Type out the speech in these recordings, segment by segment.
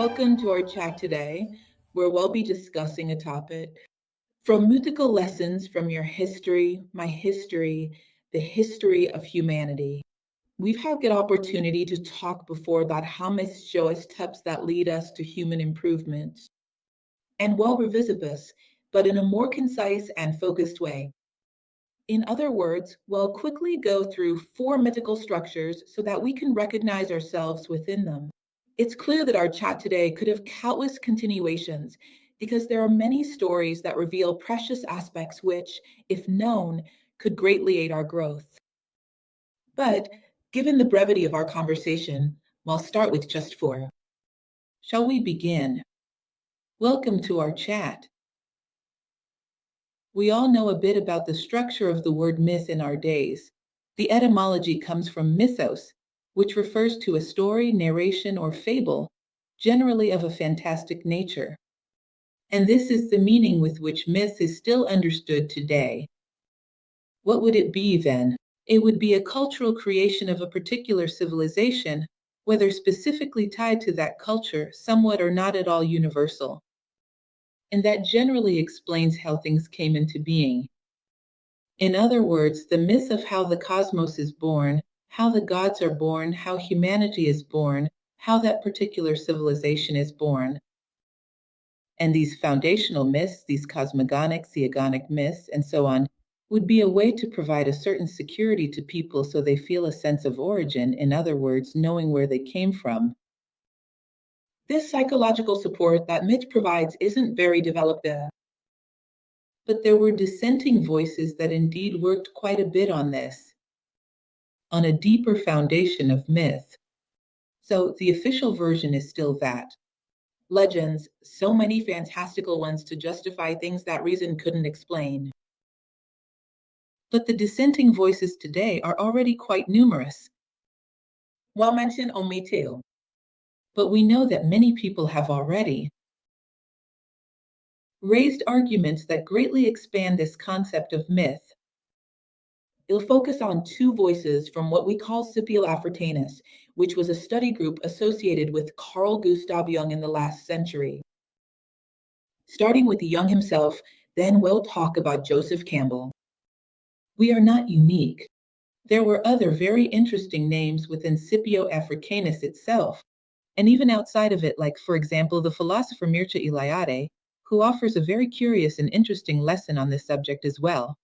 welcome to our chat today, where we'll be discussing a topic from mythical lessons from your history, my history, the history of humanity. We've had good opportunity to talk before about how myths show us steps that lead us to human improvement and well revisit this, but in a more concise and focused way. In other words, we'll quickly go through four mythical structures so that we can recognize ourselves within them. It's clear that our chat today could have countless continuations because there are many stories that reveal precious aspects which, if known, could greatly aid our growth. But given the brevity of our conversation, we'll start with just four. Shall we begin? Welcome to our chat. We all know a bit about the structure of the word myth in our days. The etymology comes from mythos, which refers to a story, narration, or fable, generally of a fantastic nature. And this is the meaning with which myth is still understood today. What would it be then? It would be a cultural creation of a particular civilization, whether specifically tied to that culture, somewhat or not at all universal. And that generally explains how things came into being. In other words, the myth of how the cosmos is born, how the gods are born, how humanity is born, how that particular civilization is born. And these foundational myths, these cosmogonic, theogonic myths, and so on, would be a way to provide a certain security to people so they feel a sense of origin, in other words, knowing where they came from. This psychological support that myth provides isn't very developed there. But there were dissenting voices that indeed worked quite a bit on this, on a deeper foundation of myth. So the official version is still that. Legends, so many fantastical ones to justify things that reason couldn't explain. But the dissenting voices today are already quite numerous. Well mentioned only two. But we know that many people have already raised arguments that greatly expand this concept of myth. It'll focus on two voices from what we call Scipio Africanus, which was a study group associated with Carl Gustav Jung in the last century. Starting with Jung himself, then we'll talk about Joseph Campbell. We are not unique. There were other very interesting names within Scipio Africanus itself, and even outside of it, like, for example, the philosopher Mircea Eliade, who offers a very curious and interesting lesson on this subject as well.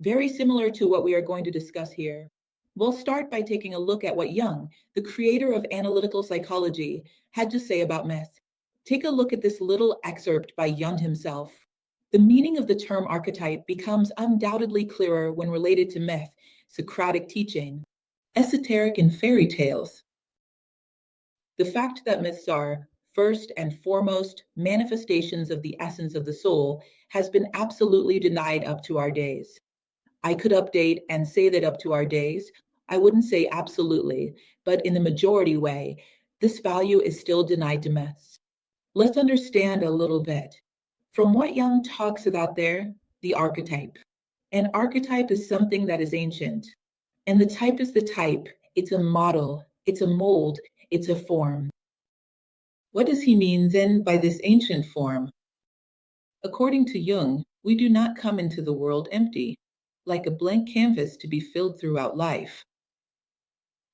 Very similar to what we are going to discuss here. We'll start by taking a look at what Jung, the creator of analytical psychology, had to say about myth. Take a look at this little excerpt by Jung himself. The meaning of the term archetype becomes undoubtedly clearer when related to myth, Socratic teaching, esoteric and fairy tales. The fact that myths are, first and foremost, manifestations of the essence of the soul has been absolutely denied up to our days. I could update and say that up to our days. I wouldn't say absolutely, but in the majority way, this value is still denied to myths. Let's understand a little bit. From what Jung talks about there, the archetype. An archetype is something that is ancient. And the type is the type. It's a model. It's a mold. It's a form. What does he mean then by this ancient form? According to Jung, we do not come into the world empty, like a blank canvas to be filled throughout life.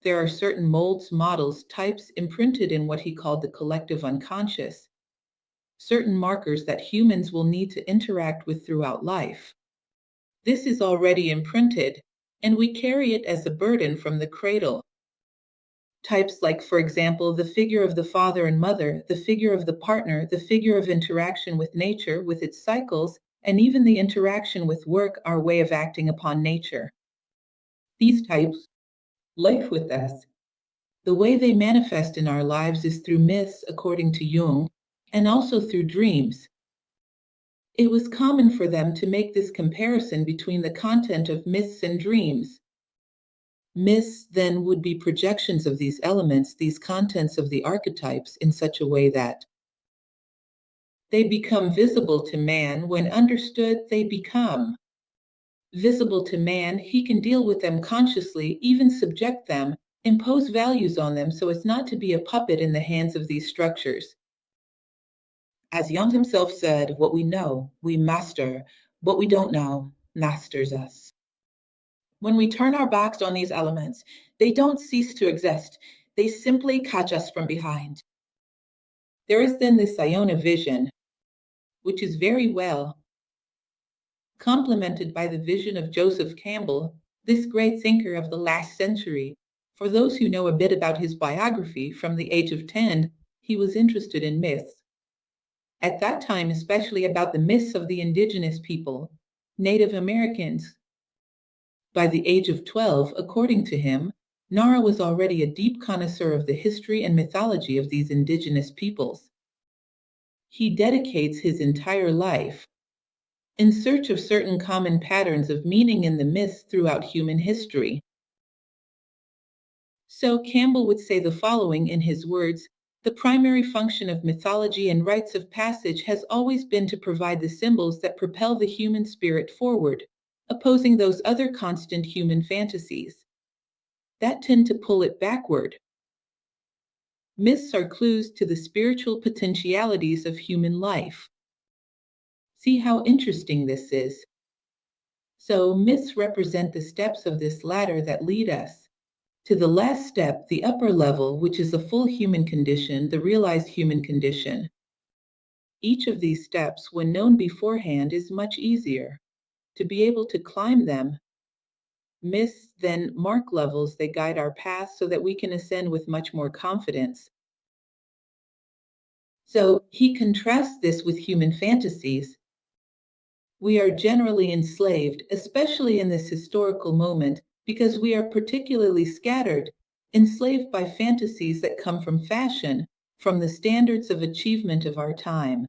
There are certain molds, models, types imprinted in what he called the collective unconscious, certain markers that humans will need to interact with throughout life. This is already imprinted, and we carry it as a burden from the cradle. Types like, for example, the figure of the father and mother, the figure of the partner, the figure of interaction with nature, with its cycles, and even the interaction with work, our way of acting upon nature. These types, life with us. The way they manifest in our lives is through myths, according to Jung, and also through dreams. It was common for them to make this comparison between the content of myths and dreams. Myths then would be projections of these elements, these contents of the archetypes, in such a way that they become visible to man. When understood, they become visible to man. He can deal with them consciously, even subject them, impose values on them so as not to be a puppet in the hands of these structures. As Jung himself said, what we know, we master. What we don't know, masters us. When we turn our backs on these elements, they don't cease to exist. They simply catch us from behind. There is then this Iona vision, which is very well complemented by the vision of Joseph Campbell, this great thinker of the last century. For those who know a bit about his biography, from the age of 10, he was interested in myths. At that time, especially about the myths of the indigenous people, Native Americans. By the age of 12, according to him, Nara was already a deep connoisseur of the history and mythology of these indigenous peoples. He dedicates his entire life in search of certain common patterns of meaning in the myths throughout human history. So Campbell would say the following in his words: the primary function of mythology and rites of passage has always been to provide the symbols that propel the human spirit forward, opposing those other constant human fantasies that tend to pull it backward. Myths are clues to the spiritual potentialities of human life. See how interesting this is. So myths represent the steps of this ladder that lead us to the last step, the upper level, which is the full human condition, the realized human condition. Each of these steps, when known beforehand, is much easier to be able to climb them. Myths then mark levels, they guide our path so that we can ascend with much more confidence. So he contrasts this with human fantasies. We are generally enslaved, especially in this historical moment, because we are particularly scattered, enslaved by fantasies that come from fashion, from the standards of achievement of our time.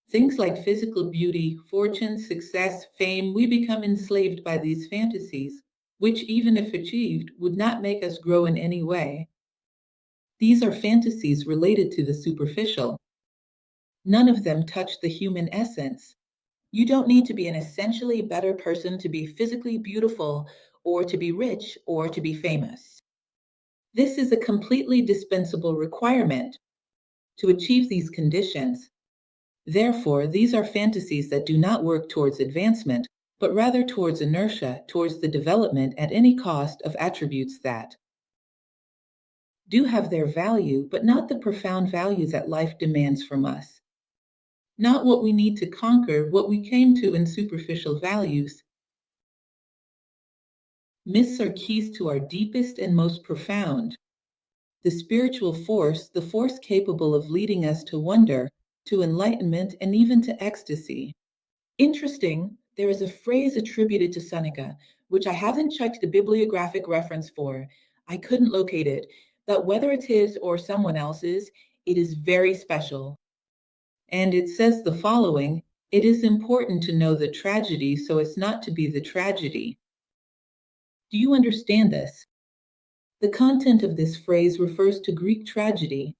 Things like physical beauty, fortune, success, fame, we become enslaved by these fantasies, which, even if achieved, would not make us grow in any way. These are fantasies related to the superficial. None of them touch the human essence. You don't need to be an essentially better person to be physically beautiful, or to be rich, or to be famous. This is a completely dispensable requirement to achieve these conditions. Therefore, these are fantasies that do not work towards advancement, but rather towards inertia, towards the development at any cost of attributes that do have their value, but not the profound value that life demands from us. Not what we need to conquer, what we came to in superficial values. Myths are keys to our deepest and most profound. The spiritual force, the force capable of leading us to wonder, to enlightenment, and even to ecstasy. Interesting, there is a phrase attributed to Seneca, which I haven't checked the bibliographic reference for. I couldn't locate it, but whether it's his or someone else's, it is very special. And it says the following: it is important to know the tragedy so as not to be the tragedy. Do you understand this? The content of this phrase refers to Greek tragedy.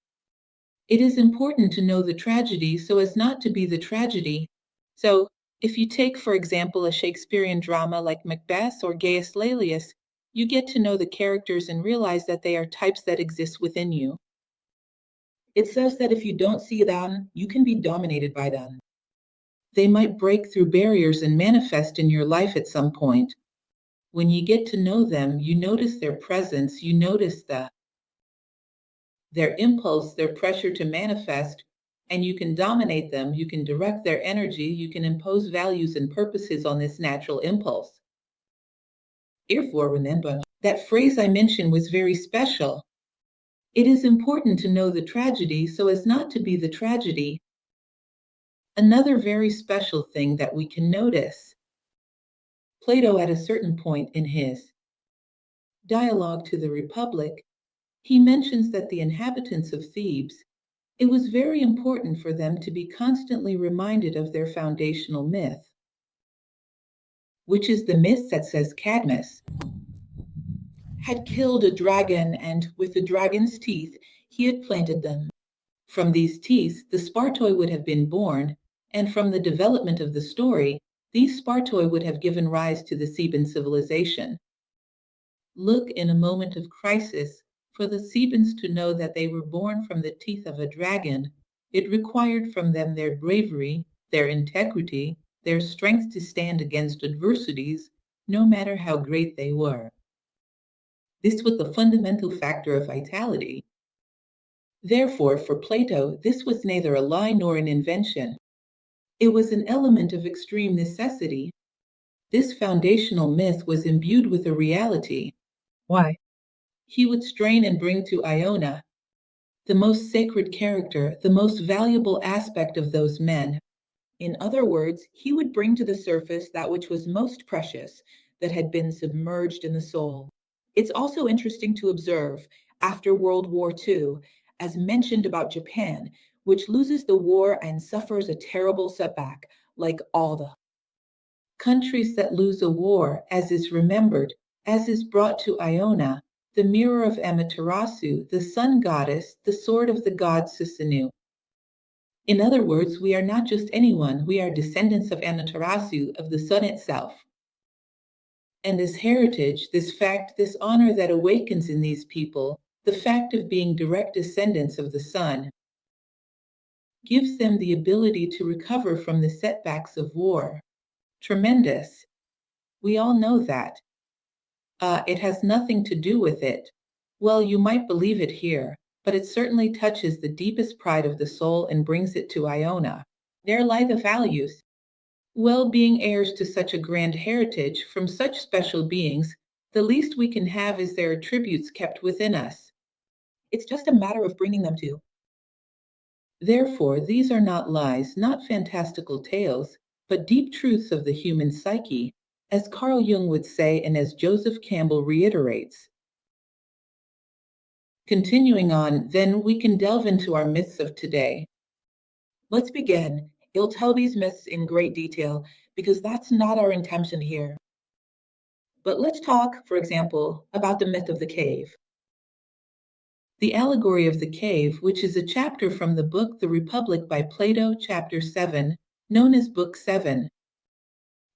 It is important to know the tragedy so as not to be the tragedy. So, if you take, for example, a Shakespearean drama like Macbeth or Gaius Laelius, you get to know the characters and realize that they are types that exist within you. It says that if you don't see them, you can be dominated by them. They might break through barriers and manifest in your life at some point. When you get to know them, you notice their presence, you notice their impulse, their pressure to manifest, and you can dominate them, you can direct their energy, you can impose values and purposes on this natural impulse. Therefore, remember, that phrase I mentioned was very special. It is important to know the tragedy so as not to be the tragedy. Another very special thing that we can notice. Plato, at a certain point in his Dialogue to the Republic, he mentions that the inhabitants of Thebes, it was very important for them to be constantly reminded of their foundational myth, which is the myth that says Cadmus had killed a dragon, and with the dragon's teeth, he had planted them. From these teeth, the Spartoi would have been born, and from the development of the story, these Spartoi would have given rise to the Theban civilization. Look in a moment of crisis for the Thebans to know that they were born from the teeth of a dragon. It required from them their bravery, their integrity, their strength to stand against adversities, no matter how great they were. This was the fundamental factor of vitality. Therefore, for Plato, this was neither a lie nor an invention. It was an element of extreme necessity. This foundational myth was imbued with a reality. Why? He would strain and bring to Iona the most sacred character, the most valuable aspect of those men. In other words, he would bring to the surface that which was most precious, that had been submerged in the soul. It's also interesting to observe, after World War II, as mentioned about Japan, which loses the war and suffers a terrible setback, like all the countries that lose a war, as is remembered, as is brought to Iona, the mirror of Amaterasu, the sun goddess, the sword of the god Susanoo. In other words, we are not just anyone, we are descendants of Amaterasu, of the sun itself. And this heritage, this fact, this honor that awakens in these people, the fact of being direct descendants of the sun, gives them the ability to recover from the setbacks of war. Tremendous. We all know that. It has nothing to do with it. Well, you might believe it here, but it certainly touches the deepest pride of the soul and brings it to Iona. There lie the values. Well, being heirs to such a grand heritage from such special beings, the least we can have is their attributes kept within us. It's just a matter of bringing them to. Therefore, these are not lies, not fantastical tales, but deep truths of the human psyche, as Carl Jung would say and as Joseph Campbell reiterates. Continuing on, then we can delve into our myths of today. Let's begin. I'll tell these myths in great detail because that's not our intention here. But let's talk, for example, about the myth of the cave. The allegory of the cave, which is a chapter from the book The Republic by Plato, chapter 7, known as Book 7,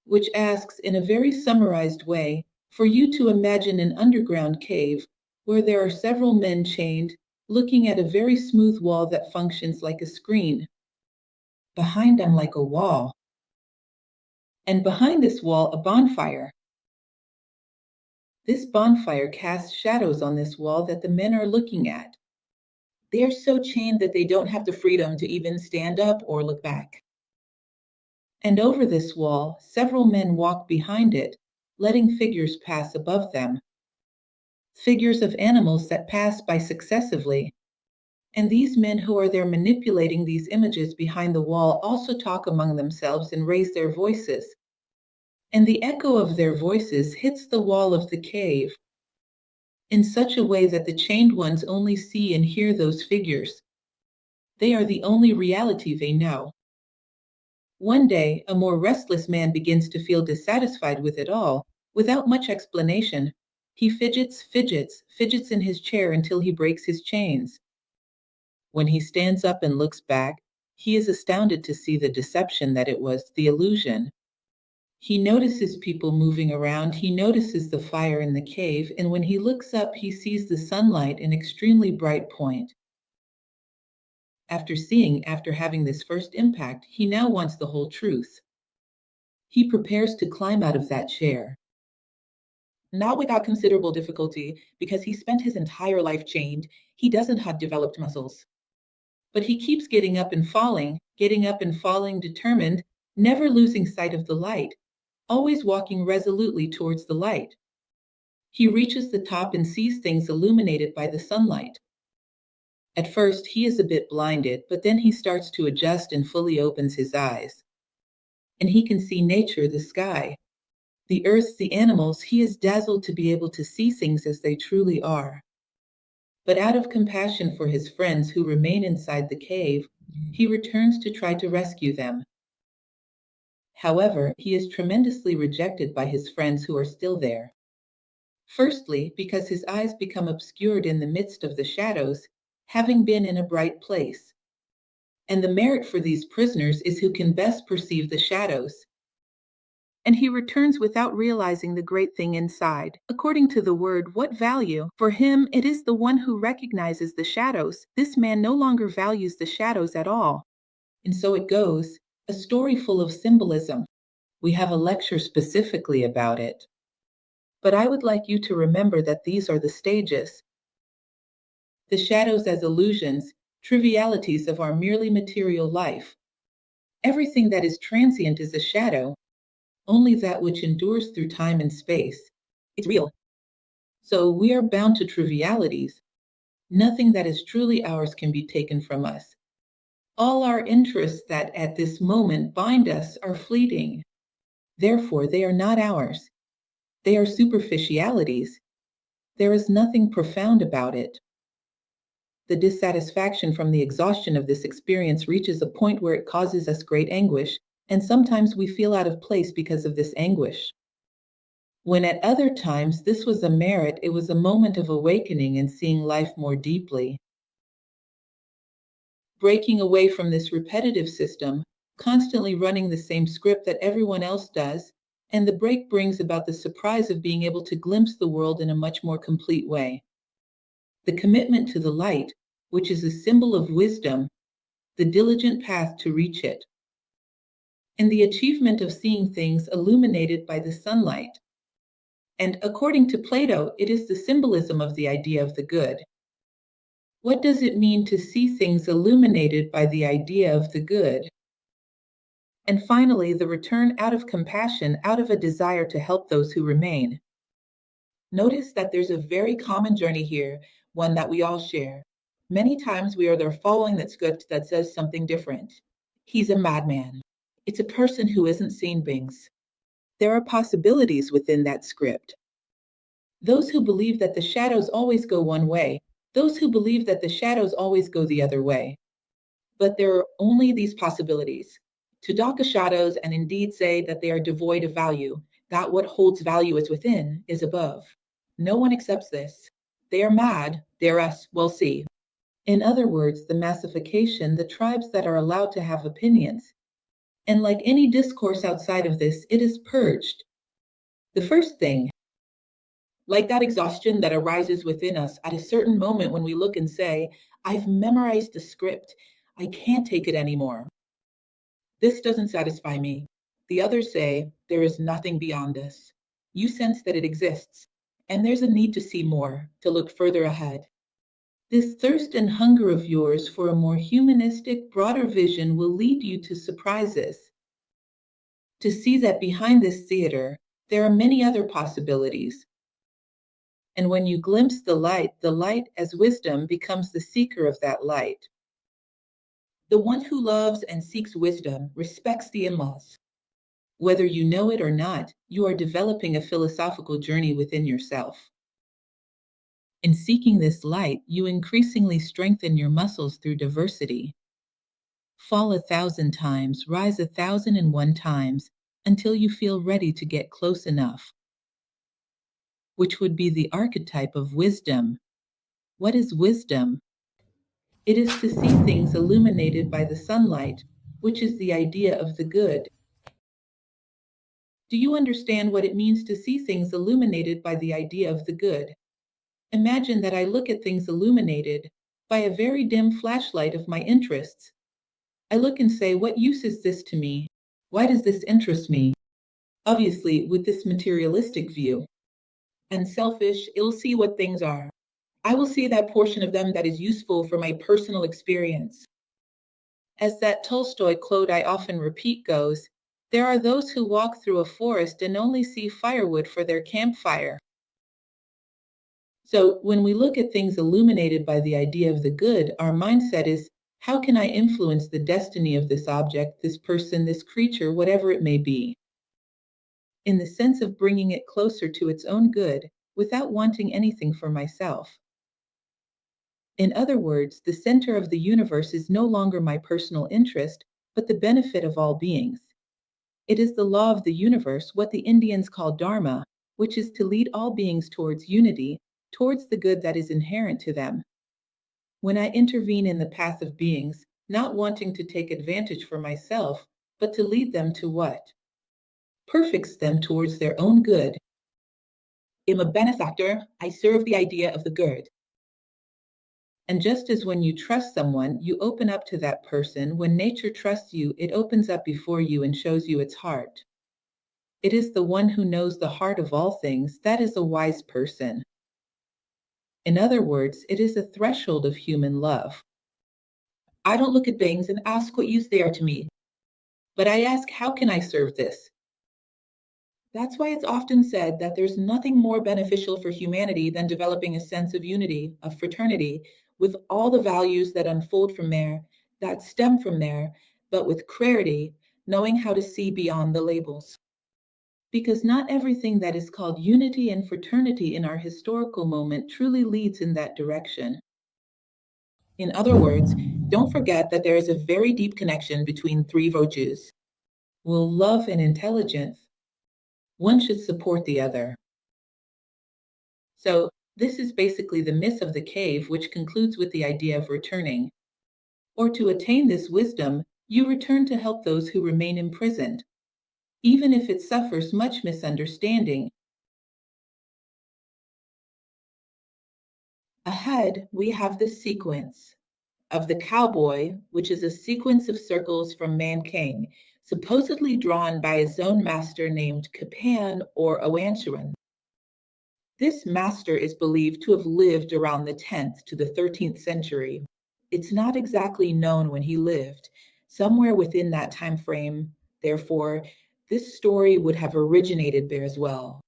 which asks in a very summarized way for you to imagine an underground cave where there are several men chained, looking at a very smooth wall that functions like a screen. Behind them, like a wall. And behind this wall, a bonfire. This bonfire casts shadows on this wall that the men are looking at. They are so chained that they don't have the freedom to even stand up or look back. And over this wall, several men walk behind it, letting figures pass above them. Figures of animals that pass by successively. And these men who are there manipulating these images behind the wall also talk among themselves and raise their voices. And the echo of their voices hits the wall of the cave in such a way that the chained ones only see and hear those figures. They are the only reality they know. One day, a more restless man begins to feel dissatisfied with it all, without much explanation. He fidgets in his chair until he breaks his chains. When he stands up and looks back, he is astounded to see the deception that it was, the illusion. He notices people moving around, he notices the fire in the cave, and when he looks up, he sees the sunlight, an extremely bright point. After having this first impact, he now wants the whole truth. He prepares to climb out of that chair. Not without considerable difficulty, because he spent his entire life chained. He doesn't have developed muscles. But he keeps getting up and falling, determined, never losing sight of the light, always walking resolutely towards the light. He reaches the top and sees things illuminated by the sunlight. At first, he is a bit blinded, but then he starts to adjust and fully opens his eyes. And he can see nature, the sky, the earth, the animals. He is dazzled to be able to see things as they truly are. But out of compassion for his friends who remain inside the cave, he returns to try to rescue them. However, he is tremendously rejected by his friends who are still there. Firstly, because his eyes become obscured in the midst of the shadows, having been in a bright place. And the merit for these prisoners is who can best perceive the shadows. and he returns without realizing the great thing inside. According to the word, what value? For him, it is the one who recognizes the shadows. This man no longer values the shadows at all. And so it goes, a story full of symbolism. We have a lecture specifically about it. But I would like you to remember that these are the stages. The shadows as illusions, trivialities of our merely material life. Everything that is transient is a shadow. Only that which endures through time and space. It's real. So we are bound to trivialities. Nothing that is truly ours can be taken from us. All our interests that at this moment bind us are fleeting. Therefore, they are not ours. They are superficialities. There is nothing profound about it. The dissatisfaction from the exhaustion of this experience reaches a point where it causes us great anguish, and sometimes we feel out of place because of this anguish. When at other times this was a merit, it was a moment of awakening and seeing life more deeply. Breaking away from this repetitive system, constantly running the same script that everyone else does, and the break brings about the surprise of being able to glimpse the world in a much more complete way. The commitment to the light, which is a symbol of wisdom, the diligent path to reach it, and the achievement of seeing things illuminated by the sunlight. And according to Plato, it is the symbolism of the idea of the good. What does it mean to see things illuminated by the idea of the good? And finally, the return out of compassion, out of a desire to help those who remain. Notice that there's a very common journey here, one that we all share. Many times we are there following that script that says something different. He's a madman. It's a person who isn't seeing things. There are possibilities within that script. Those who believe that the shadows always go one way, those who believe that the shadows always go the other way. But there are only these possibilities. To dock shadows and indeed say that they are devoid of value, that what holds value is within, is above. No one accepts this. They are mad, they're us, we'll see. In other words, the massification, the tribes that are allowed to have opinions. And like any discourse outside of this, it is purged. The first thing, like that exhaustion that arises within us at a certain moment when we look and say, I've memorized the script, I can't take it anymore. This doesn't satisfy me. The others say, there is nothing beyond this. You sense that it exists, and there's a need to see more, to look further ahead. This thirst and hunger of yours for a more humanistic, broader vision will lead you to surprises. To see that behind this theater, there are many other possibilities. And when you glimpse the light as wisdom becomes the seeker of that light. The one who loves and seeks wisdom respects the in-laws. Whether you know it or not, you are developing a philosophical journey within yourself. In seeking this light, you increasingly strengthen your muscles through diversity. Fall 1,000 times, rise 1,001 times, until you feel ready to get close enough. Which would be the archetype of wisdom. What is wisdom? It is to see things illuminated by the sunlight, which is the idea of the good. Do you understand what it means to see things illuminated by the idea of the good? Imagine that I look at things illuminated by a very dim flashlight of my interests. I look and say, what use is this to me? Why does this interest me? Obviously, with this materialistic view. And selfish, it'll see what things are. I will see that portion of them that is useful for my personal experience. As that Tolstoy quote I often repeat goes, there are those who walk through a forest and only see firewood for their campfire. So when we look at things illuminated by the idea of the good, our mindset is, how can I influence the destiny of this object, this person, this creature, whatever it may be? In the sense of bringing it closer to its own good, without wanting anything for myself. In other words, the center of the universe is no longer my personal interest, but the benefit of all beings. It is the law of the universe, what the Indians call dharma, which is to lead all beings towards unity, towards the good that is inherent to them. When I intervene in the path of beings, not wanting to take advantage for myself, but to lead them to what? perfects them towards their own good. I'm a benefactor, I serve the idea of the good. And just as when you trust someone, you open up to that person, when nature trusts you, it opens up before you and shows you its heart. It is the one who knows the heart of all things that is a wise person. In other words, it is a threshold of human love. I don't look at things and ask what use they are to me, but I ask, how can I serve this? That's why it's often said that there's nothing more beneficial for humanity than developing a sense of unity, of fraternity, with all the values that unfold from there, that stem from there, but with clarity, knowing how to see beyond the labels. Because not everything that is called unity and fraternity in our historical moment truly leads in that direction. In other words, don't forget that there is a very deep connection between three virtues: will, love, and intelligence. One should support the other. So, this is basically the myth of the cave, which concludes with the idea of returning. Or to attain this wisdom, you return to help those who remain imprisoned, even if it suffers much misunderstanding. Ahead, we have the sequence of the cowboy, which is a sequence of circles from Mankind, supposedly drawn by his own master named Capan or Oancharan. This master is believed to have lived around the 10th to the 13th century. It's not exactly known when he lived, somewhere within that time frame. Therefore, this story would have originated there as well.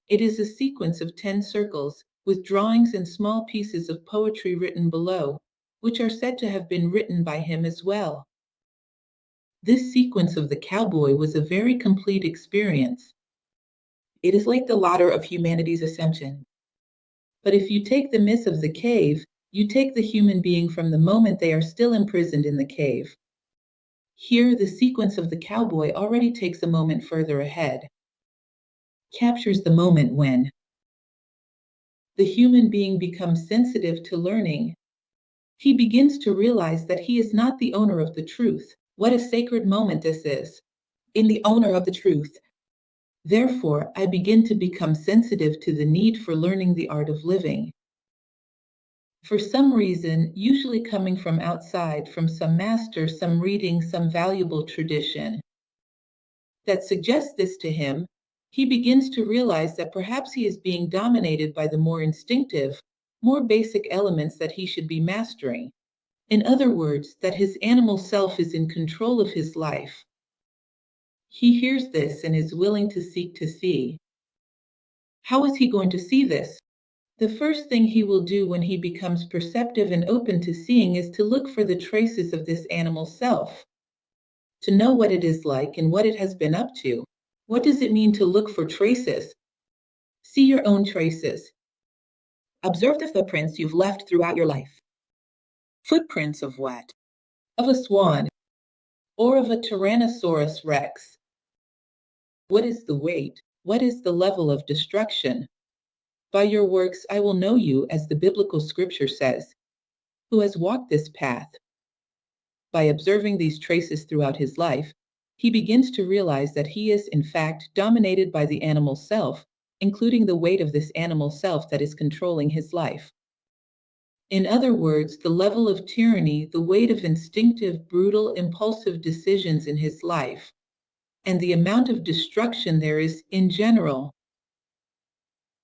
It is a sequence of 10 circles with drawings and small pieces of poetry written below, which are said to have been written by him as well. This sequence of the cowboy was a very complete experience. It is like the ladder of humanity's ascension. But if you take the myth of the cave, you take the human being from the moment they are still imprisoned in the cave. Here, the sequence of the cowboy already takes a moment further ahead, captures the moment when the human being becomes sensitive to learning. He begins to realize that he is not the owner of the truth. What a sacred moment this is. In the owner of the truth. Therefore, I begin to become sensitive to the need for learning the art of living. For some reason, usually coming from outside, from some master, some reading, some valuable tradition that suggests this to him, he begins to realize that perhaps he is being dominated by the more instinctive, more basic elements that he should be mastering. In other words, that his animal self is in control of his life. He hears this and is willing to seek to see. How is he going to see this? The first thing he will do when he becomes perceptive and open to seeing is to look for the traces of this animal self, to know what it is like and what it has been up to. What does it mean to look for traces? See your own traces. Observe the footprints you've left throughout your life. Footprints of what? Of a swan, or of a Tyrannosaurus rex. What is the weight? What is the level of destruction? By your works I will know you, as the biblical scripture says. Who has walked this path? By observing these traces throughout his life, he begins to realize that he is, in fact, dominated by the animal self, including the weight of this animal self that is controlling his life. In other words, the level of tyranny, the weight of instinctive, brutal, impulsive decisions in his life, and the amount of destruction there is in general.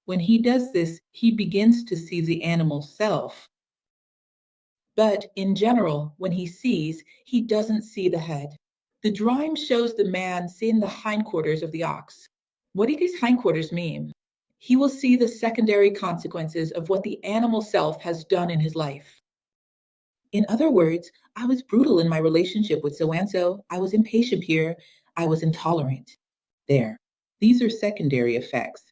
When he does this, he begins to see the animal self. But in general, when he sees, he doesn't see the head. The drawing shows the man seeing the hindquarters of the ox. What do these hindquarters mean? He will see the secondary consequences of what the animal self has done in his life. In other words, I was brutal in my relationship with so-and-so. I was impatient here. I was intolerant there. These are secondary effects.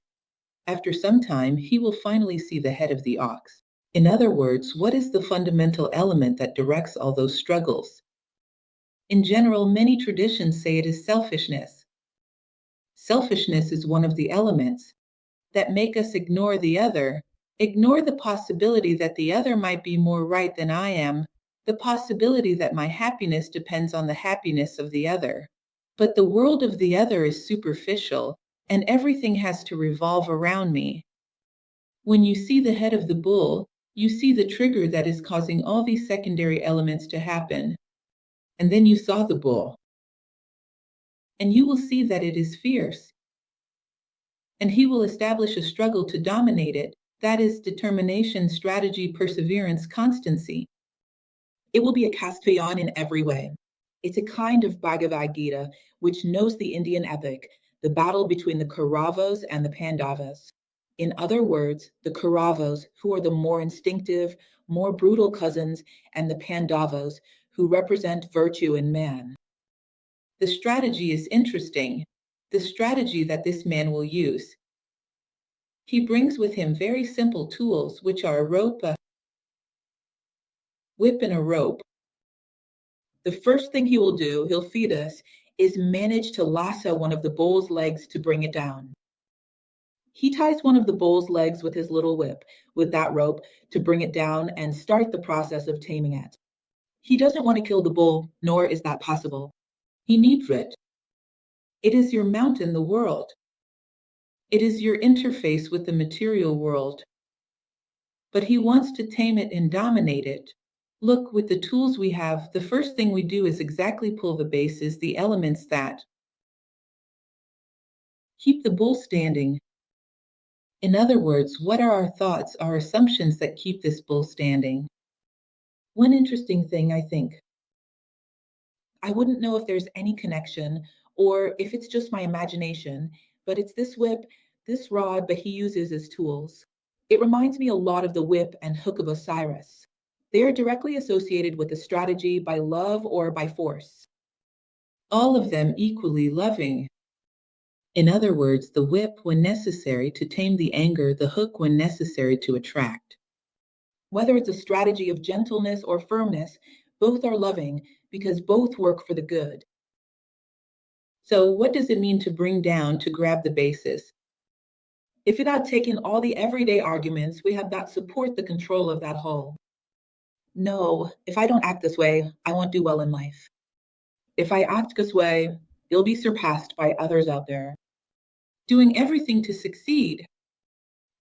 After some time, he will finally see the head of the ox. In other words, what is the fundamental element that directs all those struggles? In general, many traditions say it is selfishness. Selfishness is one of the elements that make us ignore the other, ignore the possibility that the other might be more right than I am, the possibility that my happiness depends on the happiness of the other. But the world of the other is superficial, and everything has to revolve around me. When you see the head of the bull, you see the trigger that is causing all these secondary elements to happen. And then you saw the bull. And you will see that it is fierce. And he will establish a struggle to dominate it. That is determination, strategy, perseverance, constancy. It will be a Caspian in every way. It's a kind of Bhagavad Gita, which knows the Indian epic, the battle between the Kauravas and the Pandavas. In other words, the Kauravas, who are the more instinctive, more brutal cousins, and the Pandavas, who represent virtue in man. The strategy is interesting, the strategy that this man will use. He brings with him very simple tools, which are a rope, a whip, and a rope. The first thing he will do, he'll feed us, is manage to lasso one of the bull's legs to bring it down. He ties one of the bull's legs with his little whip, with that rope, to bring it down and start the process of taming it. He doesn't want to kill the bull, nor is that possible. He needs it. It is your mountain, the world. It is your interface with the material world. But he wants to tame it and dominate it. Look, with the tools we have, the first thing we do is exactly pull the bases, the elements that keep the bull standing. In other words, what are our thoughts, our assumptions that keep this bull standing? One interesting thing, I think, I wouldn't know if there's any connection or if it's just my imagination, but it's this whip, this rod, but he uses as tools. It reminds me a lot of the whip and hook of Osiris. They are directly associated with a strategy by love or by force. All of them equally loving. In other words, the whip when necessary to tame the anger, the hook when necessary to attract. Whether it's a strategy of gentleness or firmness, both are loving because both work for the good. So what does it mean to bring down, to grab the bases? If it had taken all the everyday arguments, we had not support the control of that whole. No, if I don't act this way, I won't do well in life. If I act this way, it'll be surpassed by others out there. Doing everything to succeed.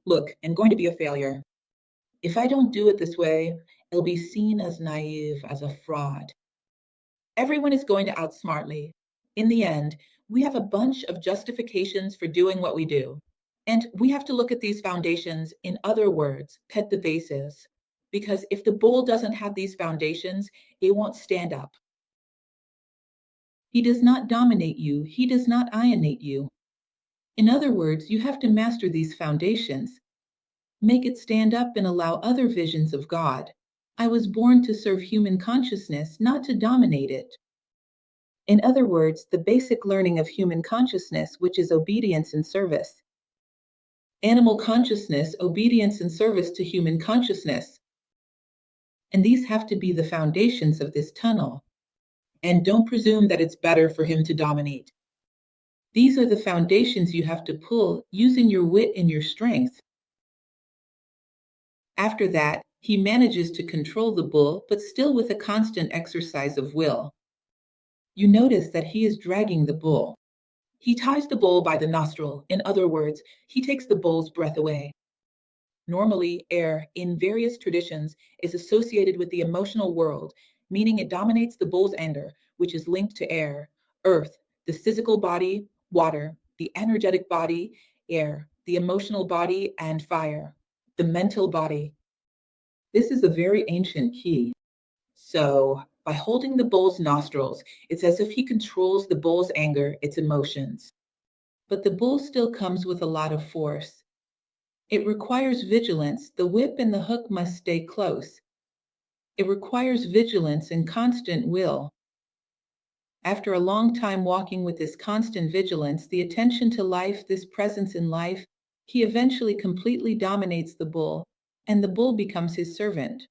Look, I'm going to be a failure. If I don't do it this way, it'll be seen as naive, as a fraud. Everyone is going to outsmart me. In the end, we have a bunch of justifications for doing what we do. And we have to look at these foundations, in other words, pet the bases. Because if the bull doesn't have these foundations, it won't stand up. He does not dominate you. He does not ionate you. In other words, you have to master these foundations. Make it stand up and allow other visions of God. I was born to serve human consciousness, not to dominate it. In other words, the basic learning of human consciousness, which is obedience and service. Animal consciousness, obedience and service to human consciousness. And these have to be the foundations of this tunnel. And don't presume that it's better for him to dominate. These are the foundations you have to pull using your wit and your strength. After that, he manages to control the bull, but still with a constant exercise of will. You notice that he is dragging the bull. He ties the bull by the nostril. In other words, he takes the bull's breath away. Normally, air, in various traditions, is associated with the emotional world, meaning it dominates the bull's anger, which is linked to air, earth, the physical body, water, the energetic body, air, the emotional body, and fire, the mental body. This is a very ancient key. So, by holding the bull's nostrils, it's as if he controls the bull's anger, its emotions. But the bull still comes with a lot of force. It requires vigilance. The whip and the hook must stay close. It requires vigilance and constant will. After a long time walking with this constant vigilance, the attention to life, this presence in life, he eventually completely dominates the bull, and the bull becomes his servant.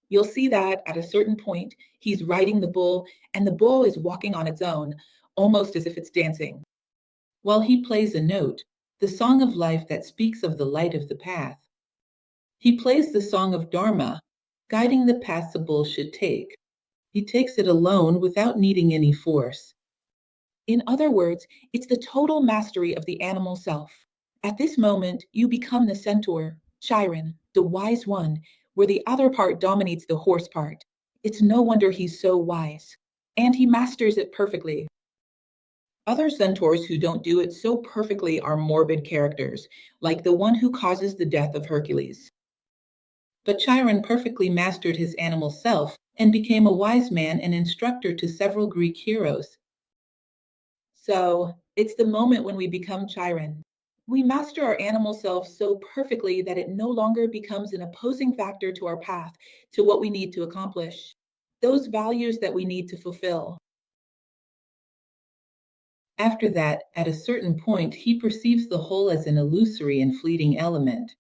You'll see that at a certain point, he's riding the bull, and the bull is walking on its own, almost as if it's dancing. While he plays a note, the song of life that speaks of the light of the path. He plays the song of Dharma, guiding the path the bull should take. He takes it alone without needing any force. In other words, it's the total mastery of the animal self. At this moment, you become the centaur, Chiron, the wise one, where the other part dominates the horse part. It's no wonder he's so wise, and he masters it perfectly. Other centaurs who don't do it so perfectly are morbid characters, like the one who causes the death of Hercules. But Chiron perfectly mastered his animal self and became a wise man and instructor to several Greek heroes. So, it's the moment when we become Chiron. We master our animal self so perfectly that it no longer becomes an opposing factor to our path, to what we need to accomplish, those values that we need to fulfill. After that, at a certain point, he perceives the whole as an illusory and fleeting element.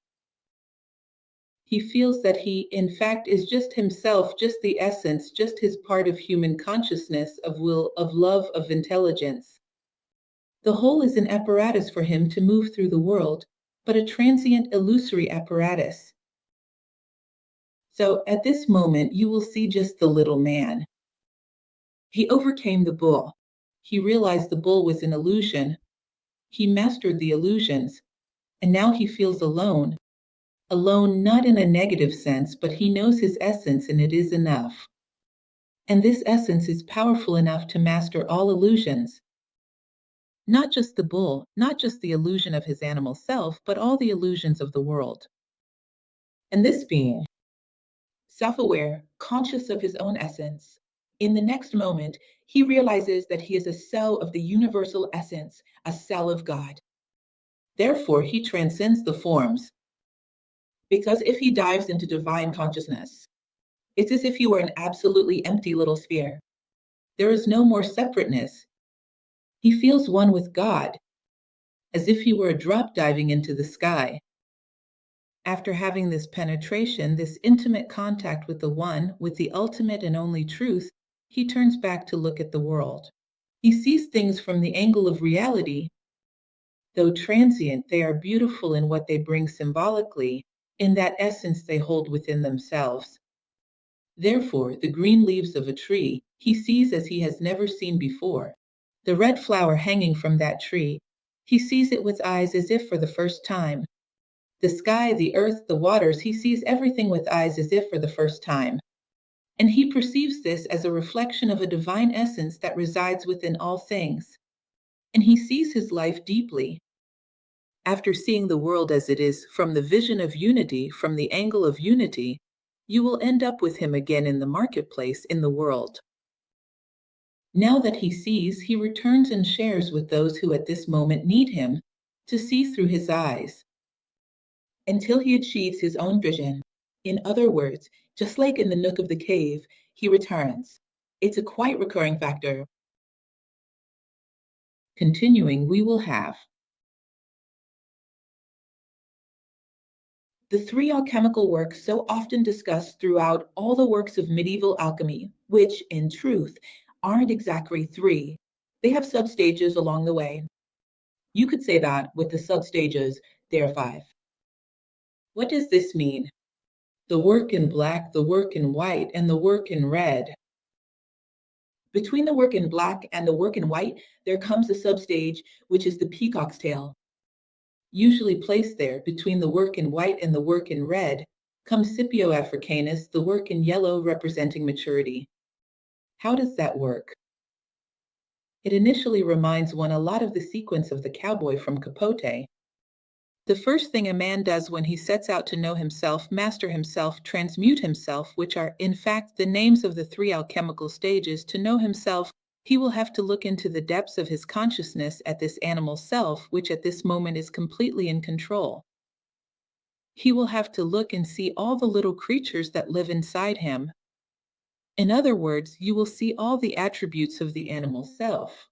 He feels that he, in fact, is just himself, just the essence, just his part of human consciousness, of will, of love, of intelligence. The whole is an apparatus for him to move through the world, but a transient, illusory apparatus. So at this moment, you will see just the little man. He overcame the bull. He realized the bull was an illusion. He mastered the illusions, and now he feels alone. Alone not in a negative sense, but he knows his essence and it is enough. And this essence is powerful enough to master all illusions. Not just the bull, not just the illusion of his animal self, but all the illusions of the world. And this being, self-aware, conscious of his own essence, in the next moment, he realizes that he is a cell of the universal essence, a cell of God. Therefore, he transcends the forms. Because if he dives into divine consciousness, it's as if he were an absolutely empty little sphere. There is no more separateness. He feels one with God, as if he were a drop diving into the sky. After having this penetration, this intimate contact with the One, with the ultimate and only truth, he turns back to look at the world. He sees things from the angle of reality. Though transient, they are beautiful in what they bring symbolically, in that essence they hold within themselves. Therefore, the green leaves of a tree he sees as he has never seen before. The red flower hanging from that tree, he sees it with eyes as if for the first time. The sky, the earth, the waters, he sees everything with eyes as if for the first time. And he perceives this as a reflection of a divine essence that resides within all things. And he sees his life deeply. After seeing the world as it is, from the vision of unity, from the angle of unity, you will end up with him again in the marketplace, in the world. Now that he sees, he returns and shares with those who at this moment need him, to see through his eyes, until he achieves his own vision. In other words, just like in the nook of the cave, he returns. It's a quite recurring factor. Continuing, we will have the three alchemical works so often discussed throughout all the works of medieval alchemy, which, in truth, aren't exactly three. They have substages along the way. You could say that with the substages, there are 5. What does this mean? The work in black, the work in white, and the work in red. Between the work in black and the work in white, there comes a substage, which is the peacock's tail. Usually placed there between the work in white and the work in red, comes Scipio Africanus, the work in yellow representing maturity. How does that work? It initially reminds one a lot of the sequence of the cowboy from Capote. The first thing a man does when he sets out to know himself, master himself, transmute himself, which are in fact the names of the 3 alchemical stages, to know himself, he will have to look into the depths of his consciousness at this animal self, which at this moment is completely in control. He will have to look and see all the little creatures that live inside him. In other words, you will see all the attributes of the animal self.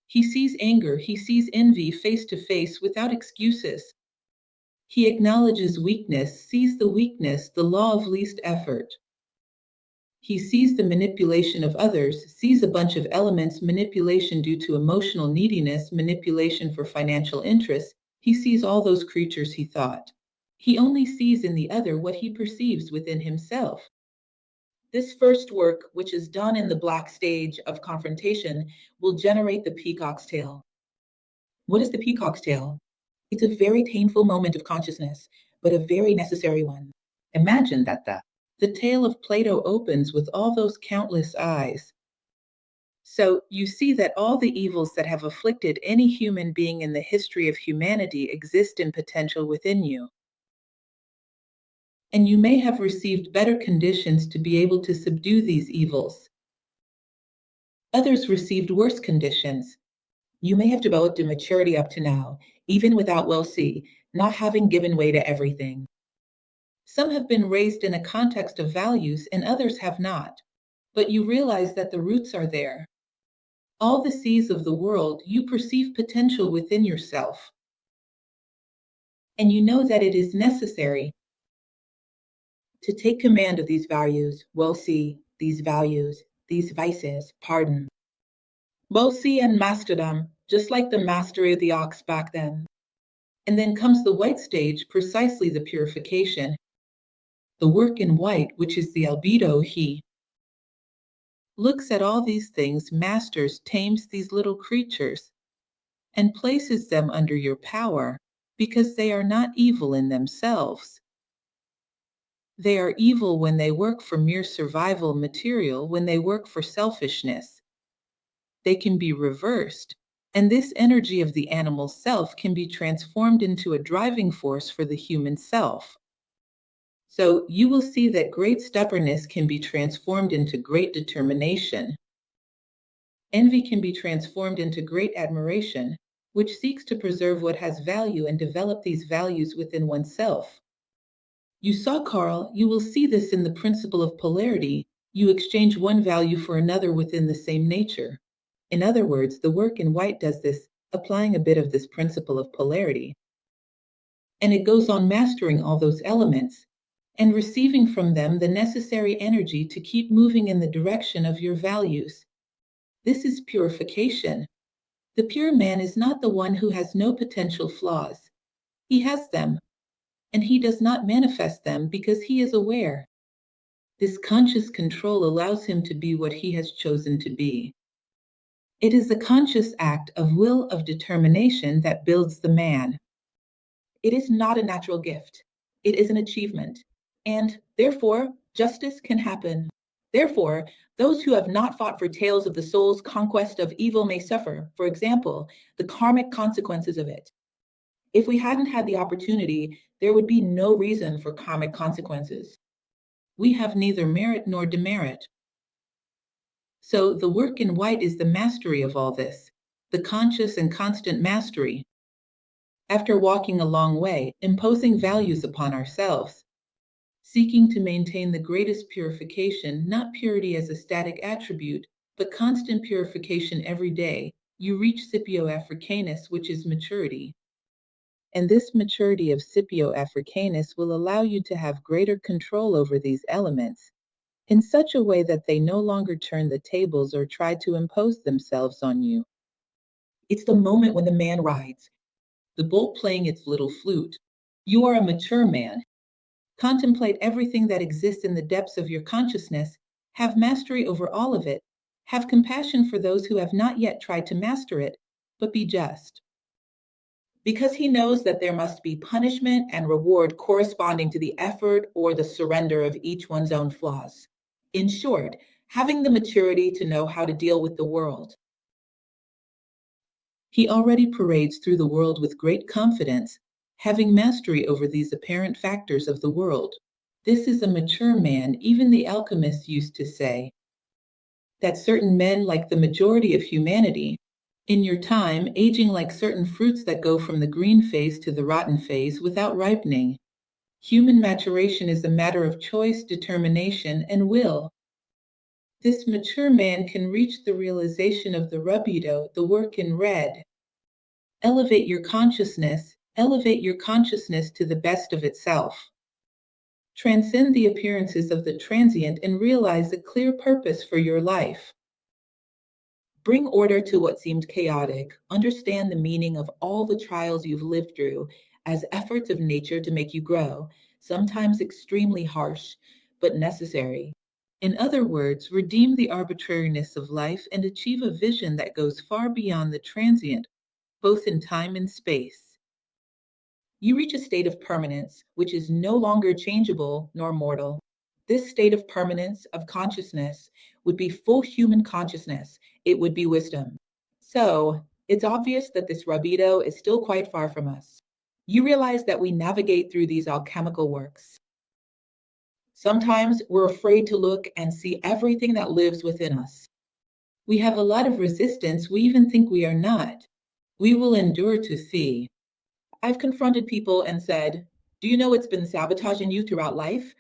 He sees anger, he sees envy face to face without excuses. He acknowledges weakness, sees the weakness, the law of least effort. He sees the manipulation of others, sees a bunch of elements, manipulation due to emotional neediness, manipulation for financial interests. He sees all those creatures he thought. He only sees in the other what he perceives within himself. This first work, which is done in the black stage of confrontation, will generate the peacock's tail. What is the peacock's tail? It's a very painful moment of consciousness, but a very necessary one. Imagine that the tale of Plato opens with all those countless eyes. So you see that all the evils that have afflicted any human being in the history of humanity exist in potential within you. And you may have received better conditions to be able to subdue these evils. Others received worse conditions. You may have developed a maturity up to now, even without LUCIA, not having given way to everything. Some have been raised in a context of values and others have not. But you realize that the roots are there. All the seas of the world, you perceive potential within yourself. And you know that it is necessary to take command of these values, LUCIA, these values, these vices, pardon. LUCIA and master them, just like the mastery of the ox back then. And then comes the white stage, precisely the purification. The work in white, which is the albedo, he looks at all these things, masters, tames these little creatures, and places them under your power, because they are not evil in themselves. They are evil when they work for mere survival material, when they work for selfishness. They can be reversed, and this energy of the animal self can be transformed into a driving force for the human self. So you will see that great stubbornness can be transformed into great determination. Envy can be transformed into great admiration, which seeks to preserve what has value and develop these values within oneself. You saw, Carl, you will see this in the principle of polarity. You exchange one value for another within the same nature. In other words, the work in white does this, applying a bit of this principle of polarity. And it goes on mastering all those elements and receiving from them the necessary energy to keep moving in the direction of your values. This is purification. The pure man is not the one who has no potential flaws. He has them, and he does not manifest them because he is aware. This conscious control allows him to be what he has chosen to be. It is a conscious act of will, of determination, that builds the man. It is not a natural gift. It is an achievement. And therefore, justice can happen. Therefore, those who have not fought for tales of the soul's conquest of evil may suffer, for example, the karmic consequences of it. If we hadn't had the opportunity, there would be no reason for karmic consequences. We have neither merit nor demerit. So the work in white is the mastery of all this, the conscious and constant mastery. After walking a long way, imposing values upon ourselves, seeking to maintain the greatest purification, not purity as a static attribute, but constant purification every day, you reach Scipio Africanus, which is maturity. And this maturity of Scipio Africanus will allow you to have greater control over these elements, in such a way that they no longer turn the tables or try to impose themselves on you. It's the moment when the man rides, the bull playing its little flute. You are a mature man. Contemplate everything that exists in the depths of your consciousness. Have mastery over all of it. Have compassion for those who have not yet tried to master it, but be just. Because he knows that there must be punishment and reward corresponding to the effort or the surrender of each one's own flaws. In short, having the maturity to know how to deal with the world. He already parades through the world with great confidence, having mastery over these apparent factors of the world. This is a mature man. Even the alchemists used to say that certain men, like the majority of humanity, in your time, aging like certain fruits that go from the green phase to the rotten phase without ripening. Human maturation is a matter of choice, determination, and will. This mature man can reach the realization of the rubido, the work in red. Elevate your consciousness to the best of itself. Transcend the appearances of the transient and realize a clear purpose for your life. Bring order to what seemed chaotic. Understand the meaning of all the trials you've lived through as efforts of nature to make you grow, sometimes extremely harsh, but necessary. In other words, redeem the arbitrariness of life and achieve a vision that goes far beyond the transient, both in time and space. You reach a state of permanence, which is no longer changeable nor mortal. This state of permanence of consciousness would be full human consciousness. It would be wisdom. So, it's obvious that this rabido is still quite far from us. You realize that we navigate through these alchemical works. Sometimes we're afraid to look and see everything that lives within us. We have a lot of resistance. We even think we are not. We will endure to see. I've confronted people and said, "Do you know what's been sabotaging you throughout life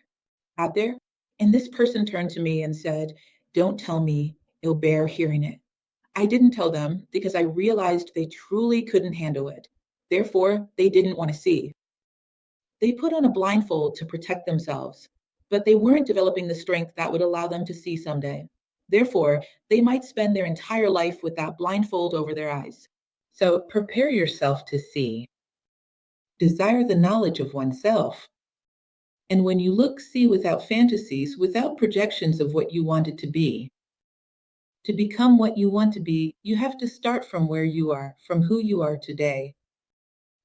out there?" And this person turned to me and said, "Don't tell me, it'll bear hearing it." I didn't tell them because I realized they truly couldn't handle it. Therefore, they didn't want to see. They put on a blindfold to protect themselves, but they weren't developing the strength that would allow them to see someday. Therefore, they might spend their entire life with that blindfold over their eyes. So prepare yourself to see. Desire the knowledge of oneself. And when you look, see without fantasies, without projections of what you want it to be. To become what you want to be, you have to start from where you are, from who you are today.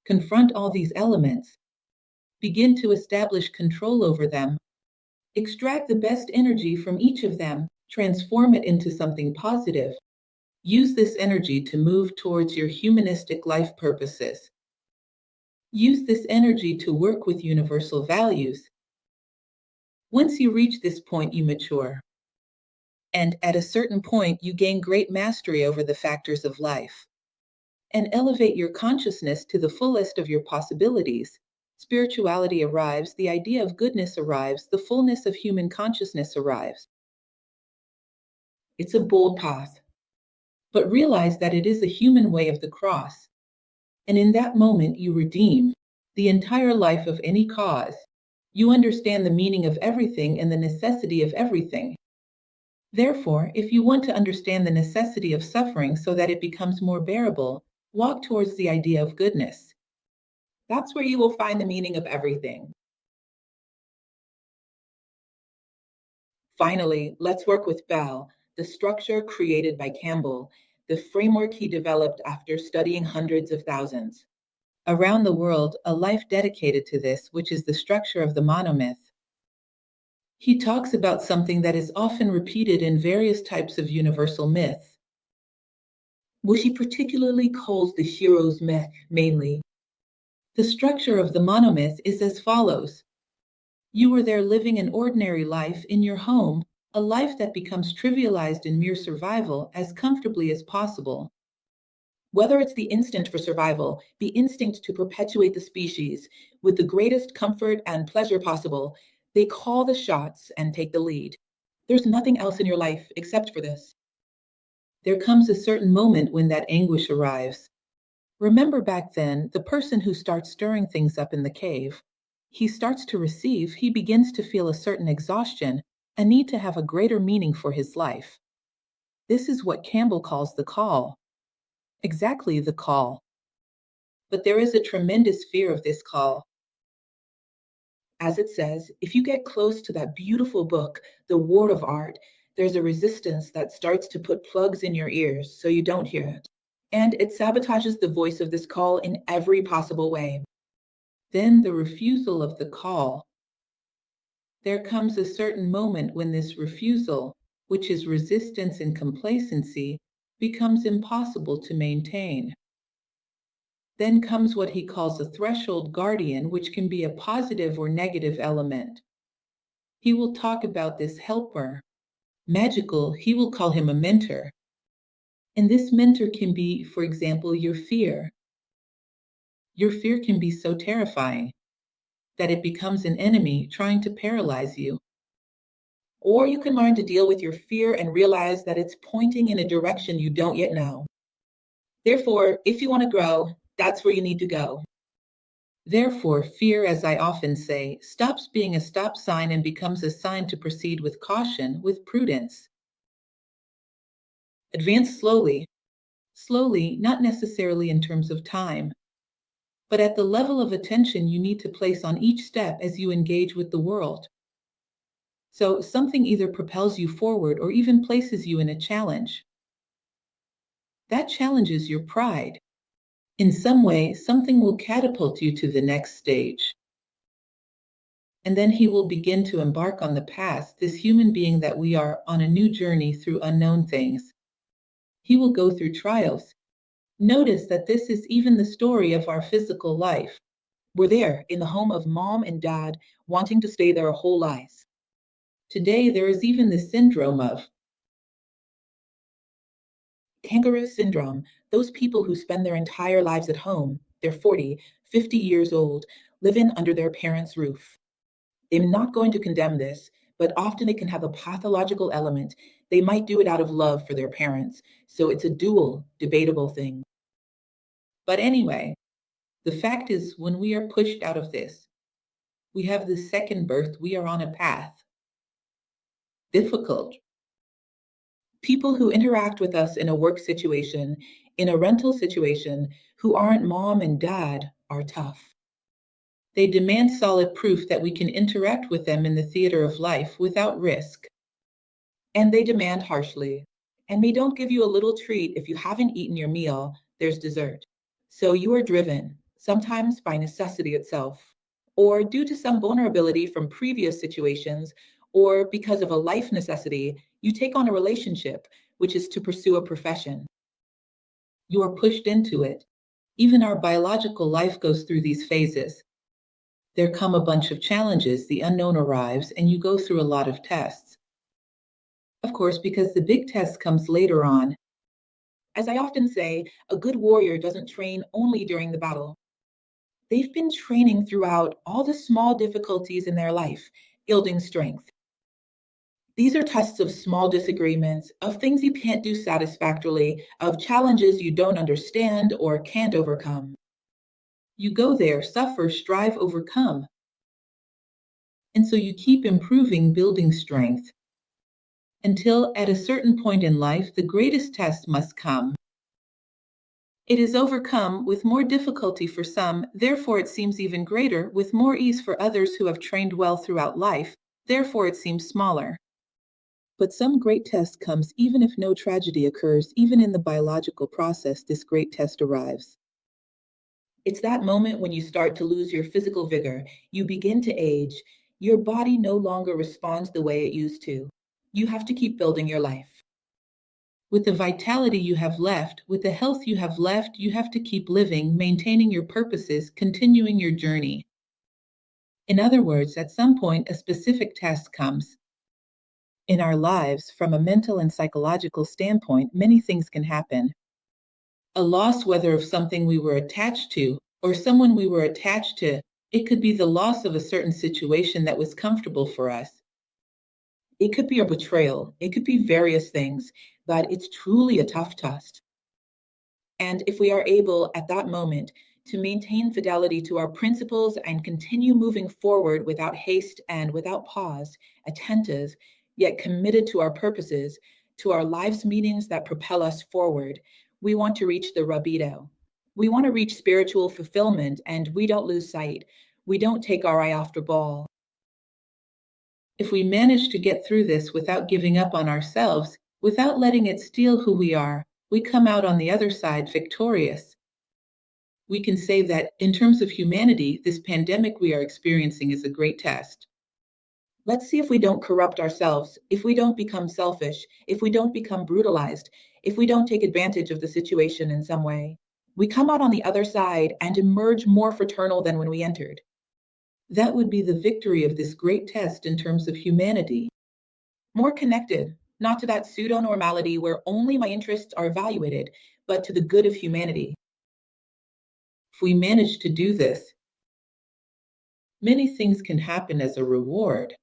Confront all these elements. Begin to establish control over them. Extract the best energy from each of them. Transform it into something positive. Use this energy to move towards your humanistic life purposes. Use this energy to work with universal values. Once you reach this point, you mature. And at a certain point, you gain great mastery over the factors of life. And elevate your consciousness to the fullest of your possibilities. Spirituality arrives, the idea of goodness arrives, the fullness of human consciousness arrives. It's a bold path. But realize that it is the human way of the cross. And in that moment, you redeem the entire life of any cause. You understand the meaning of everything and the necessity of everything. Therefore, if you want to understand the necessity of suffering so that it becomes more bearable, walk towards the idea of goodness. That's where you will find the meaning of everything. Finally, let's work with Bell, the structure created by Campbell, the framework he developed after studying hundreds of thousands. Around the world, a life dedicated to this, which is the structure of the monomyth. He talks about something that is often repeated in various types of universal myth, which he particularly calls the hero's myth mainly. The structure of the monomyth is as follows. You are there living an ordinary life in your home, a life that becomes trivialized in mere survival as comfortably as possible. Whether it's the instinct for survival, the instinct to perpetuate the species with the greatest comfort and pleasure possible, they call the shots and take the lead. There's nothing else in your life except for this. There comes a certain moment when that anguish arrives. Remember back then, the person who starts stirring things up in the cave, he starts to receive, he begins to feel a certain exhaustion, a need to have a greater meaning for his life. This is what Campbell calls the call. Exactly the call. But there is a tremendous fear of this call. As it says, if you get close to that beautiful book, the word of art, there's a resistance that starts to put plugs in your ears so you don't hear it. And it sabotages the voice of this call in every possible way. Then the refusal of the call. There comes a certain moment when this refusal, which is resistance and complacency, becomes impossible to maintain. Then comes what he calls a threshold guardian, which can be a positive or negative element. He will talk about this helper. Magical, he will call him a mentor. And this mentor can be, for example, your fear. Your fear can be so terrifying that it becomes an enemy trying to paralyze you. Or you can learn to deal with your fear and realize that it's pointing in a direction you don't yet know. Therefore, if you want to grow, that's where you need to go. Therefore, fear, as I often say, stops being a stop sign and becomes a sign to proceed with caution, with prudence. Advance slowly. Slowly, not necessarily in terms of time, but at the level of attention you need to place on each step as you engage with the world. So something either propels you forward or even places you in a challenge. That challenges your pride. In some way, something will catapult you to the next stage. And then he will begin to embark on the path, this human being that we are, on a new journey through unknown things. He will go through trials. Notice that this is even the story of our physical life. We're there in the home of mom and dad, wanting to stay there our whole lives. Today, there is even the syndrome of kangaroo syndrome, those people who spend their entire lives at home, they're 40, 50 years old, living under their parents' roof. I'm not going to condemn this, but often it can have a pathological element. They might do it out of love for their parents, so it's a dual, debatable thing. But anyway, the fact is, when we are pushed out of this, we have the second birth, we are on a path. Difficult. People who interact with us in a work situation, in a rental situation, who aren't mom and dad, are tough. They demand solid proof that we can interact with them in the theater of life without risk. And they demand harshly. And they don't give you a little treat if you haven't eaten your meal, there's dessert. So you are driven, sometimes by necessity itself, or due to some vulnerability from previous situations, or because of a life necessity, you take on a relationship, which is to pursue a profession. You are pushed into it. Even our biological life goes through these phases. There come a bunch of challenges, the unknown arrives, and you go through a lot of tests. Of course, because the big test comes later on. As I often say, a good warrior doesn't train only during the battle. They've been training throughout all the small difficulties in their life, building strength. These are tests of small disagreements, of things you can't do satisfactorily, of challenges you don't understand or can't overcome. You go there, suffer, strive, overcome. And so you keep improving, building strength. Until at a certain point in life, the greatest test must come. It is overcome with more difficulty for some, therefore it seems even greater, with more ease for others who have trained well throughout life, therefore it seems smaller. But some great test comes even if no tragedy occurs, even in the biological process, this great test arrives. It's that moment when you start to lose your physical vigor, you begin to age, your body no longer responds the way it used to. You have to keep building your life. With the vitality you have left, with the health you have left, you have to keep living, maintaining your purposes, continuing your journey. In other words, at some point, a specific test comes. In our lives, from a mental and psychological standpoint, many things can happen. A loss, whether of something we were attached to or someone we were attached to, it could be the loss of a certain situation that was comfortable for us. It could be a betrayal. It could be various things, but it's truly a tough test. And if we are able at that moment to maintain fidelity to our principles and continue moving forward without haste and without pause, attentive, yet committed to our purposes, to our lives meetings that propel us forward, we want to reach the rabido. We want to reach spiritual fulfillment, and we don't lose sight. We don't take our eye off the ball. If we manage to get through this without giving up on ourselves, without letting it steal who we are, we come out on the other side victorious. We can say that in terms of humanity, this pandemic we are experiencing is a great test. Let's see if we don't corrupt ourselves, if we don't become selfish, if we don't become brutalized, if we don't take advantage of the situation in some way. We come out on the other side and emerge more fraternal than when we entered. That would be the victory of this great test in terms of humanity. More connected, not to that pseudo-normality where only my interests are evaluated, but to the good of humanity. If we manage to do this, many things can happen as a reward.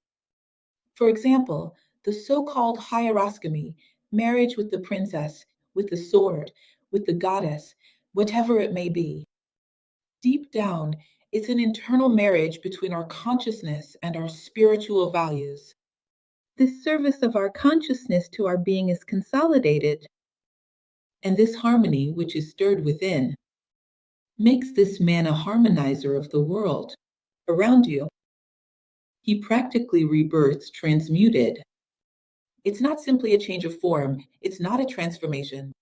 For example, the so-called hieroscamy, marriage with the princess, with the sword, with the goddess, whatever it may be. Deep down, it's an internal marriage between our consciousness and our spiritual values. This service of our consciousness to our being is consolidated, and this harmony, which is stirred within, makes this man a harmonizer of the world around you. He practically rebirths transmuted. It's not simply a change of form, it's not a transformation,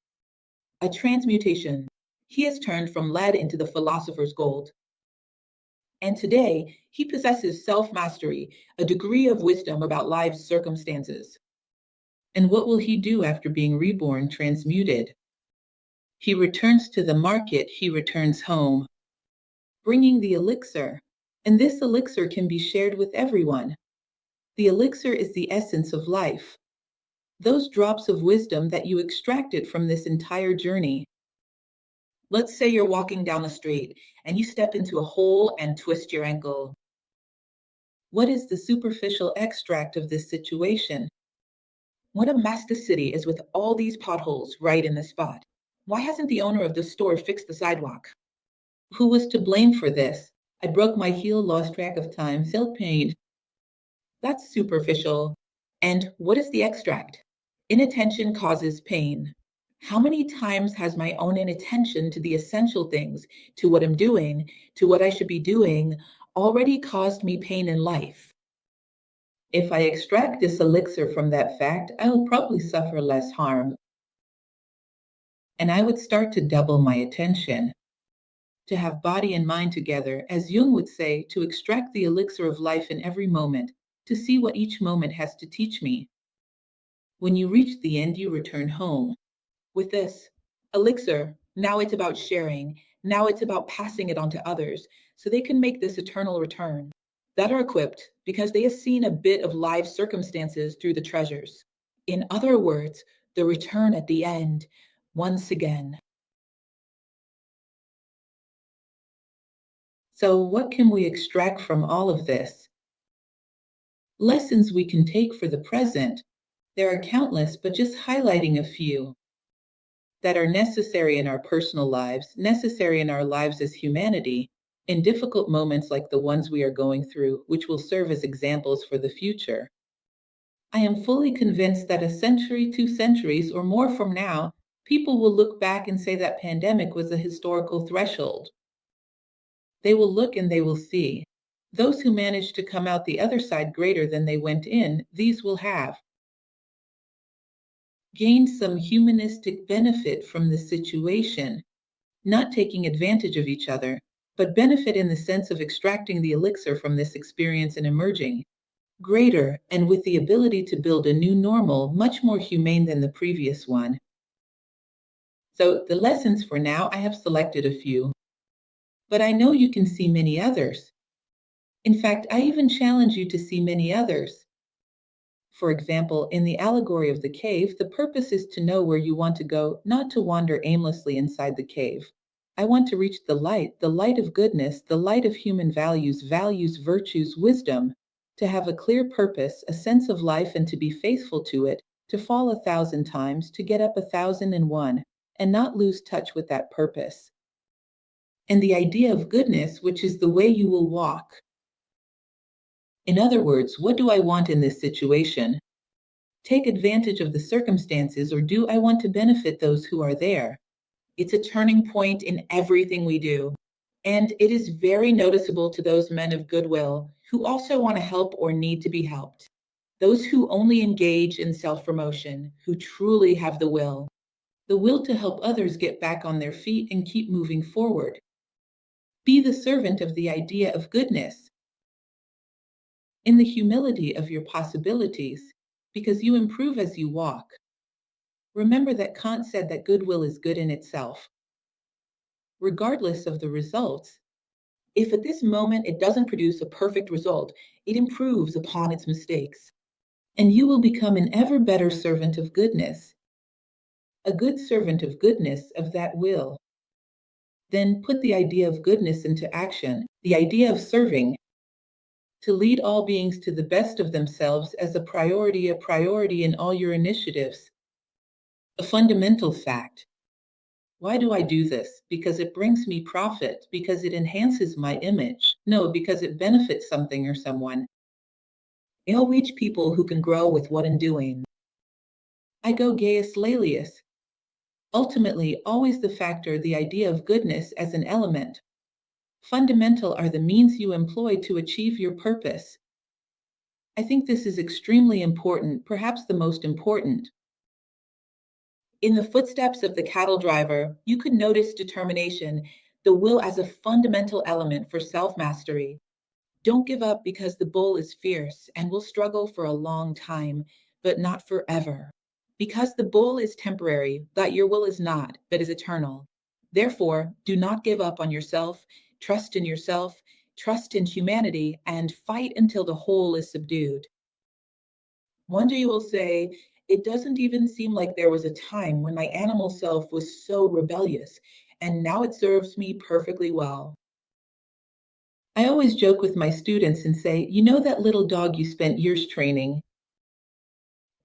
a transmutation. He has turned from lead into the philosopher's gold. And today, he possesses self-mastery, a degree of wisdom about life's circumstances. And what will he do after being reborn, transmuted? He returns to the market, he returns home, bringing the elixir. And this elixir can be shared with everyone. The elixir is the essence of life. Those drops of wisdom that you extracted from this entire journey. Let's say you're walking down the street and you step into a hole and twist your ankle. What is the superficial extract of this situation? What a mess the city is with all these potholes right in the spot. Why hasn't the owner of the store fixed the sidewalk? Who was to blame for this? I broke my heel, lost track of time, felt pain. That's superficial. And what is the extract? Inattention causes pain. How many times has my own inattention to the essential things, to what I'm doing, to what I should be doing, already caused me pain in life? If I extract this elixir from that fact, I will probably suffer less harm. And I would start to double my attention, to have body and mind together, as Jung would say, to extract the elixir of life in every moment, to see what each moment has to teach me. When you reach the end, you return home. With this elixir, now it's about sharing. Now it's about passing it on to others so they can make this eternal return. That are equipped because they have seen a bit of life circumstances through the treasures. In other words, the return at the end, once again. So what can we extract from all of this? Lessons we can take for the present. There are countless, but just highlighting a few that are necessary in our personal lives, necessary in our lives as humanity, in difficult moments like the ones we are going through, which will serve as examples for the future. I am fully convinced that a century, 2 centuries, or more from now, people will look back and say that pandemic was a historical threshold. They will look and they will see. Those who managed to come out the other side greater than they went in, these will have gained some humanistic benefit from the situation, not taking advantage of each other, but benefit in the sense of extracting the elixir from this experience and emerging greater and with the ability to build a new normal much more humane than the previous one. So the lessons for now, I have selected a few, but I know you can see many others. In fact, I even challenge you to see many others. For example, in the allegory of the cave, the purpose is to know where you want to go, not to wander aimlessly inside the cave. I want to reach the light of goodness, the light of human values, virtues, wisdom, to have a clear purpose, a sense of life, and to be faithful to it, to fall 1,000 times, to get up 1,001, and not lose touch with that purpose. And the idea of goodness, which is the way you will walk. In other words, what do I want in this situation? Take advantage of the circumstances, or do I want to benefit those who are there? It's a turning point in everything we do. And it is very noticeable to those men of goodwill who also want to help or need to be helped. Those who only engage in self-promotion, who truly have the will to help others get back on their feet and keep moving forward. Be the servant of the idea of goodness. In the humility of your possibilities, because you improve as you walk. Remember that Kant said that goodwill is good in itself, regardless of the results. If at this moment it doesn't produce a perfect result, it improves upon its mistakes. And you will become an ever better servant of goodness, a good servant of goodness of that will. Then put the idea of goodness into action, the idea of serving, to lead all beings to the best of themselves as a priority in all your initiatives. A fundamental fact. Why do I do this? Because it brings me profit, because it enhances my image. No, because it benefits something or someone. I'll reach people who can grow with what I'm doing. I go gaius laelius. Ultimately, always the factor, the idea of goodness as an element. Fundamental are the means you employ to achieve your purpose. I think this is extremely important, perhaps the most important. In the footsteps of the cattle driver, you could notice determination, the will as a fundamental element for self mastery. Don't give up because the bull is fierce and will struggle for a long time, but not forever. Because the bull is temporary, that your will is not, but is eternal. Therefore, do not give up on yourself, trust in humanity, and fight until the whole is subdued. Wonder you will say, it doesn't even seem like there was a time when my animal self was so rebellious, and now it serves me perfectly well. I always joke with my students and say, you know that little dog you spent years training?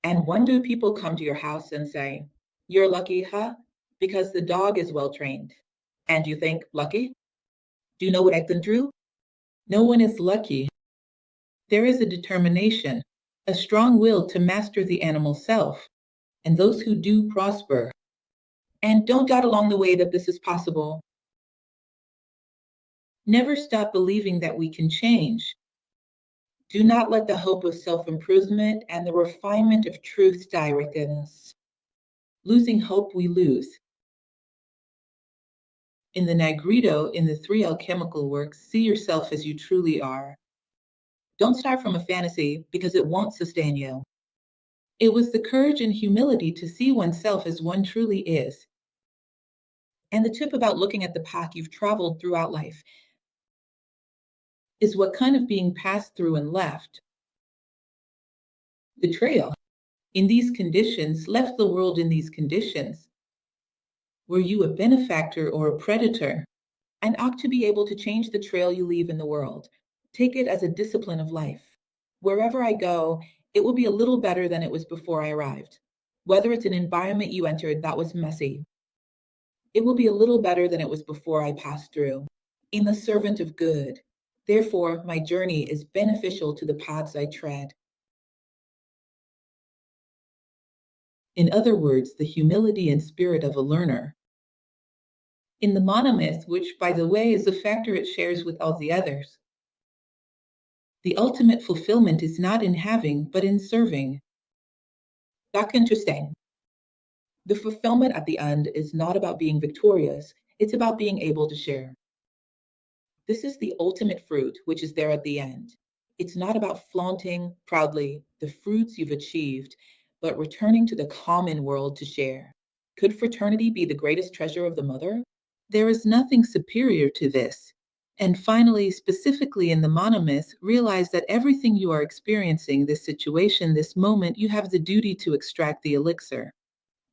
And when do people come to your house and say, you're lucky, huh? Because the dog is well trained. And you think, lucky? Do you know what I've been through? No one is lucky. There is a determination, a strong will to master the animal self, and those who do prosper. And don't doubt along the way that this is possible. Never stop believing that we can change. Do not let the hope of self-improvement and the refinement of truth die within us. Losing hope, we lose. In the Negrito, in the three alchemical works, see yourself as you truly are. Don't start from a fantasy because it won't sustain you. It was the courage and humility to see oneself as one truly is. And the tip about looking at the path you've traveled throughout life is what kind of being passed through and left. The trail, in these conditions, left the world in these conditions. Were you a benefactor or a predator? And ought to be able to change the trail you leave in the world. Take it as a discipline of life. Wherever I go, it will be a little better than it was before I arrived. Whether it's an environment you entered that was messy, it will be a little better than it was before I passed through. I'm the servant of good. Therefore, my journey is beneficial to the paths I tread. In other words, the humility and spirit of a learner. In the monomyth, which, by the way, is a factor it shares with all the others, the ultimate fulfillment is not in having, but in serving. That's interesting. The fulfillment at the end is not about being victorious, it's about being able to share. This is the ultimate fruit, which is there at the end. It's not about flaunting proudly the fruits you've achieved, but returning to the common world to share. Could fraternity be the greatest treasure of the mother? There is nothing superior to this. And finally, specifically in the monomyth, realize that everything you are experiencing, this situation, this moment, you have the duty to extract the elixir.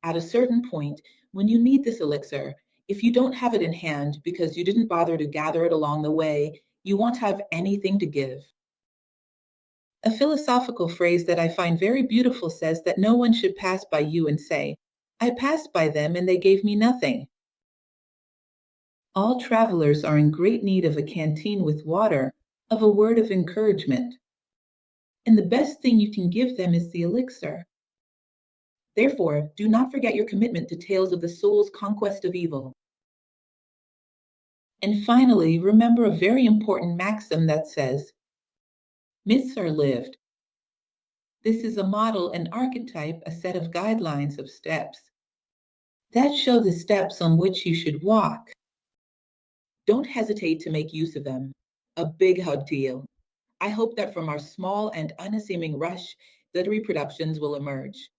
At a certain point, when you need this elixir, if you don't have it in hand because you didn't bother to gather it along the way, you won't have anything to give. A philosophical phrase that I find very beautiful says that no one should pass by you and say, I passed by them and they gave me nothing. All travelers are in great need of a canteen with water, of a word of encouragement. And the best thing you can give them is the elixir. Therefore, do not forget your commitment to tales of the soul's conquest of evil. And finally, remember a very important maxim that says, myths are lived. This is a model, an archetype, a set of guidelines of steps that show the steps on which you should walk. Don't hesitate to make use of them. A big hug to you. I hope that from our small and unassuming rush, that reproductions will emerge.